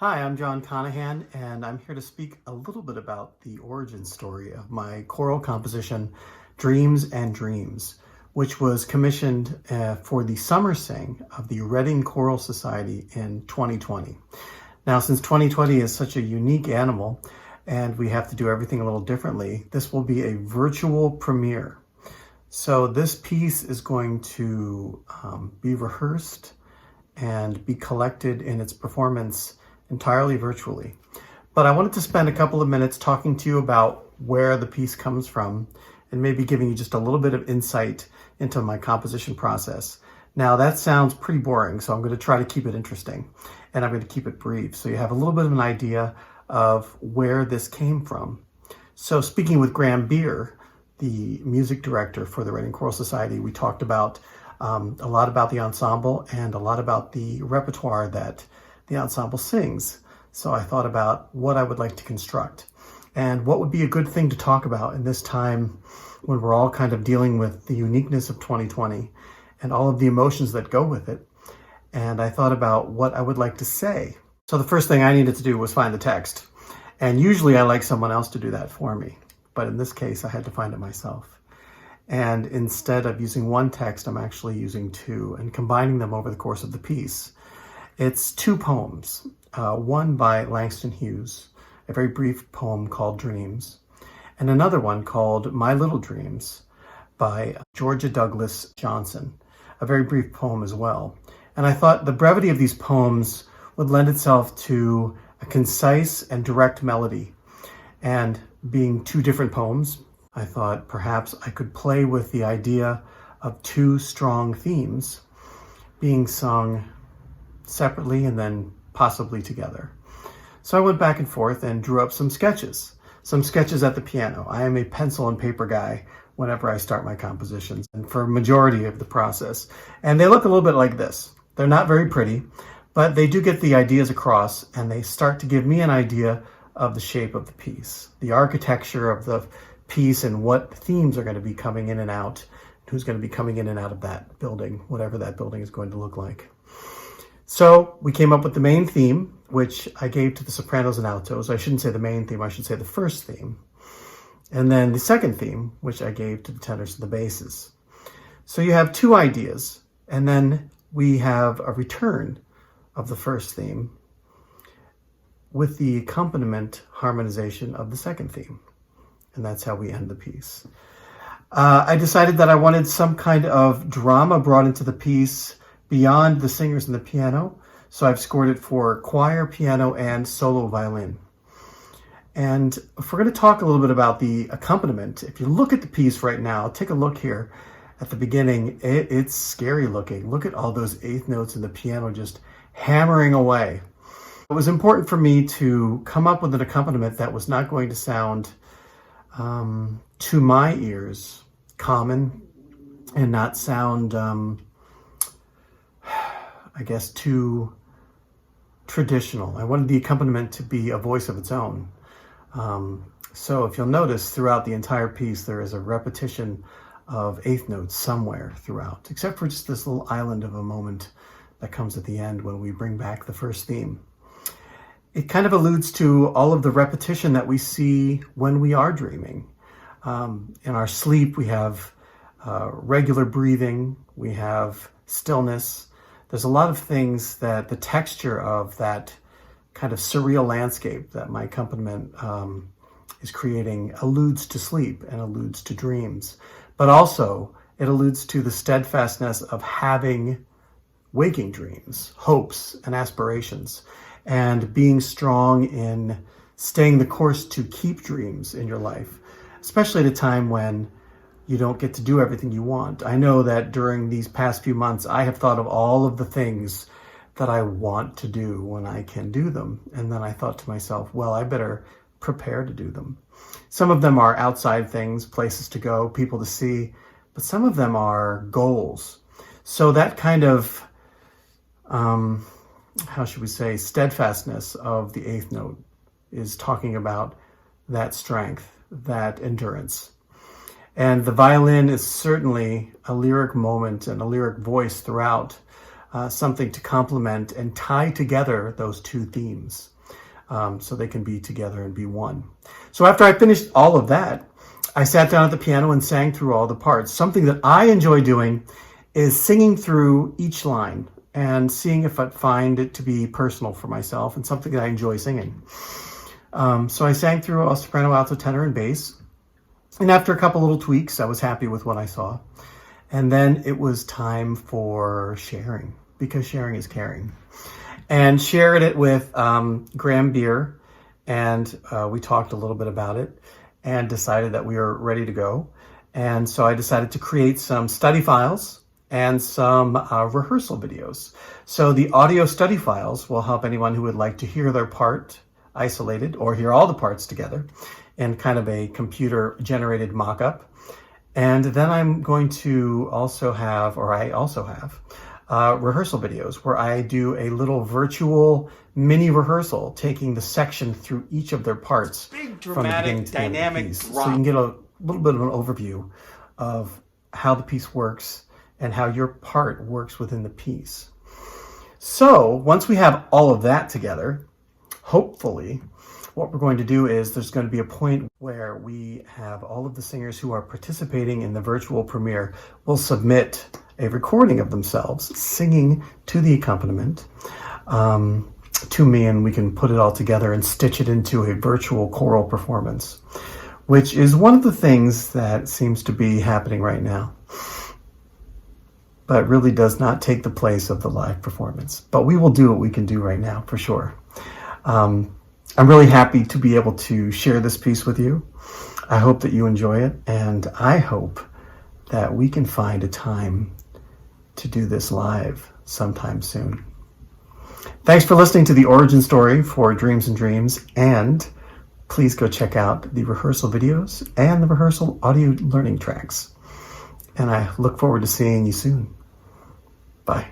Hi, I'm John Conahan, and I'm here to speak a little bit about the origin story of my choral composition, Dreams and Dreams, which was commissioned for the summer sing of the Reading Choral Society in 2020. Now, since 2020 is such a unique animal and we have to do everything a little differently, this will be a virtual premiere. So this piece is going to be rehearsed and be collected in its performance entirely virtually. But I wanted to spend a couple of minutes talking to you about where the piece comes from and maybe giving you just a little bit of insight into my composition process. Now that sounds pretty boring, so I'm going to try to keep it interesting and I'm going to keep it brief so you have a little bit of an idea of where this came from. So speaking with Graham Beer, the music director for the Reading Choral Society, we talked about a lot about the ensemble and a lot about the repertoire that the ensemble sings. So I thought about what I would like to construct and what would be a good thing to talk about in this time when we're all kind of dealing with the uniqueness of 2020 and all of the emotions that go with it. And I thought about what I would like to say. So the first thing I needed to do was find the text. And usually I like someone else to do that for me. But in this case, I had to find it myself. And instead of using one text, I'm actually using two and combining them over the course of the piece. It's two poems, one by Langston Hughes, a very brief poem called Dreams, and another one called My Little Dreams by Georgia Douglas Johnson, a very brief poem as well. And I thought the brevity of these poems would lend itself to a concise and direct melody. And being two different poems, I thought perhaps I could play with the idea of two strong themes being sung separately and then possibly together. So I went back and forth and drew up some sketches at the piano. I am a pencil and paper guy whenever I start my compositions and for a majority of the process. And they look a little bit like this. They're not very pretty, but they do get the ideas across and they start to give me an idea of the shape of the piece, the architecture of the piece and what themes are going to be coming in and out, who's going to be coming in and out of that building, whatever that building is going to look like. So we came up with the main theme, which I gave to the sopranos and altos. I shouldn't say the main theme, I should say the first theme. And then the second theme, which I gave to the tenors and the basses. So you have two ideas, and then we have a return of the first theme with the accompaniment harmonization of the second theme. And that's how we end the piece. I decided that I wanted some kind of drama brought into the piece beyond the singers and the piano. So I've scored it for choir, piano, and solo violin. And if we're going to talk a little bit about the accompaniment, if you look at the piece right now, take a look here at the beginning, it's scary looking. Look at all those eighth notes in the piano just hammering away. It was important for me to come up with an accompaniment that was not going to sound, to my ears, common and not sound I guess, too traditional. I wanted the accompaniment to be a voice of its own. So if you'll notice throughout the entire piece, there is a repetition of eighth notes somewhere throughout, except for just this little island of a moment that comes at the end when we bring back the first theme. It kind of alludes to all of the repetition that we see when we are dreaming. In our sleep, we have regular breathing, we have stillness. There's a lot of things that the texture of that kind of surreal landscape that my accompaniment is creating alludes to sleep and alludes to dreams. But also, it alludes to the steadfastness of having waking dreams, hopes, and aspirations, and being strong in staying the course to keep dreams in your life, especially at a time when you don't get to do everything you want. I know that during these past few months, I have thought of all of the things that I want to do when I can do them. And then I thought to myself, well, I better prepare to do them. Some of them are outside things, places to go, people to see, but some of them are goals. So that kind of, how should we say, steadfastness of the eighth note is talking about that strength, that endurance. And the violin is certainly a lyric moment and a lyric voice throughout. something to complement and tie together those two themes, so they can be together and be one. So after I finished all of that, I sat down at the piano and sang through all the parts. Something that I enjoy doing is singing through each line and seeing if I find it to be personal for myself and something that I enjoy singing. So I sang through all soprano, alto, tenor, and bass. And after a couple little tweaks, I was happy with what I saw. And then it was time for sharing, because sharing is caring. And shared it with Graham Beer, and we talked a little bit about it and decided that we were ready to go. And so I decided to create some study files and some rehearsal videos. So the audio study files will help anyone who would like to hear their part isolated or hear all the parts together in kind of a computer-generated mock-up. And then I'm going to also have, or I also have, rehearsal videos where I do a little virtual mini rehearsal, taking the section through each of their parts. Big, from the beginning dramatic, to the end of the dynamic piece. drop. So you can get a little bit of an overview of how the piece works and how your part works within the piece. So once we have all of that together, hopefully what we're going to do is there's going to be a point where we have all of the singers who are participating in the virtual premiere will submit a recording of themselves singing to the accompaniment to me, and we can put it all together and stitch it into a virtual choral performance, which is one of the things that seems to be happening right now, but really does not take the place of the live performance. But we will do what we can do right now, for sure. I'm really happy to be able to share this piece with you. I hope that you enjoy it, and I hope that we can find a time to do this live sometime soon. Thanks for listening to the origin story for Dreams and Dreams, and please go check out the rehearsal videos and the rehearsal audio learning tracks. And I look forward to seeing you soon. Bye.